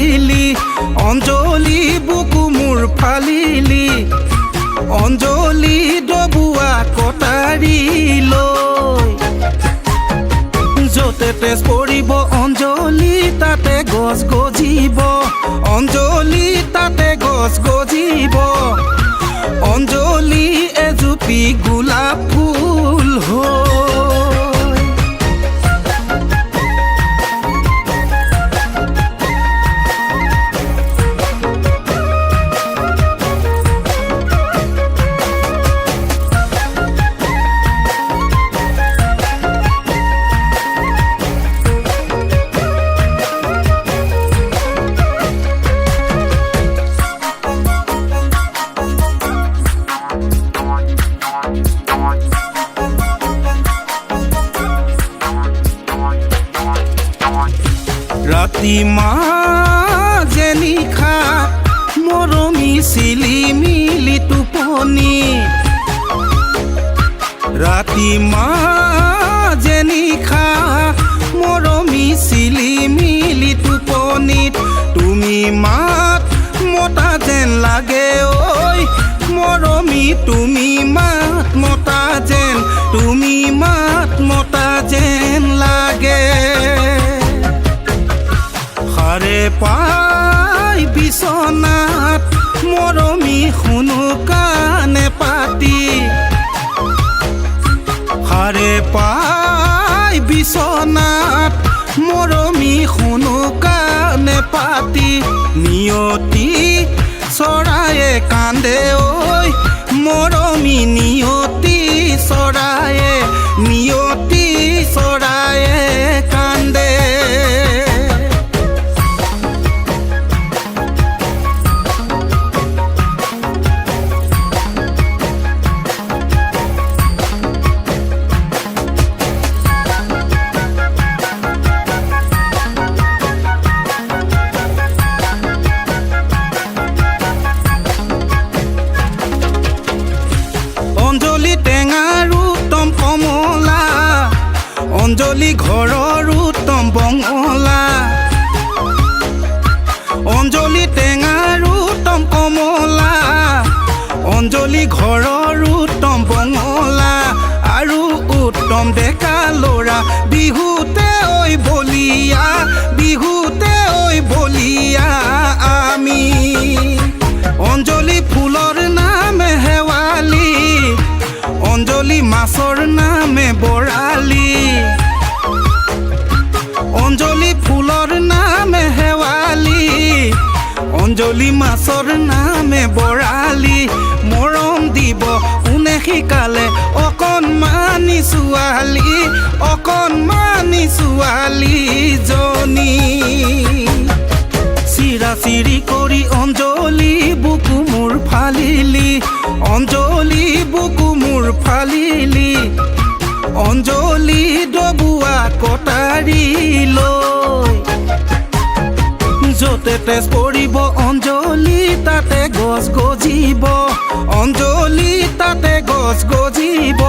ফালিলি অঞ্জলি বুকু মোৰ ফালিলি অঞ্জলি ডবুৱা কটাৰী লৈ য'তে তেজ পৰিব অঞ্জলি তাতে গছ গজিব অঞ্জলি তাতে গছ গজিব অঞ্জলি এজুপি গোলাপ ফুল হৈ ৰাতি মাজে নিশা মৰমী চিলি মিলি টোপনি ৰাতি মাজে নিশা মৰমী চিলি মিলি টোপনিত তুমি মাত মতা যেন লাগে ঐ মৰমী তুমি মাত মতা যেন তুমি মাত মতা যেন লাগে হাৰে পাই বিচনাত মৰমী শুনো কাণে পাতি হাৰে পাই বিচনাত মৰমী শুনো কাণে পাতি নিয়তি চৰায়ে কান্দে ঐ মৰমী নিয়তি চৰায়ে কান্দে অঞ্জলি ঘৰৰ উত্তম বঙলা অঞ্জলি টেঙাৰ উত্তম কমলা অঞ্জলি ঘৰৰ উত্তম বঙলা আৰু উত্তম ডেকা ল'ৰা বিহুতে ঐ বলিয়া আমি অঞ্জলি ফুলৰ নামে শেৱালি অঞ্জলি মাছৰ নামে বৰালি অঞ্জলি ফুলৰ নামে শেৱালি অঞ্জলি মাছৰ নামে বৰালি মৰম দিব কোনে শিকালে অকণমানি ছোৱালীজনী চিৰা চিৰি কৰি অঞ্জলি বুকু মোৰ ফালিলি অঞ্জলি বুকু মোৰ ফালিলি অঞ্জলি ডবুৱা কটাৰী লৈ য'তে তেজ পৰিব অঞ্জলি তাতে গছ গজিব অঞ্জলি তাতে গছ গজিব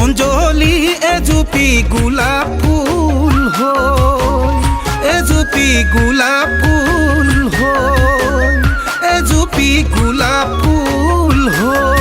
অঞ্জলি এজুপি গোলাপ ফুল হৈ এজুপি গোলাপ ফুল হৈ এজুপি গোলাপ ফুল হৈ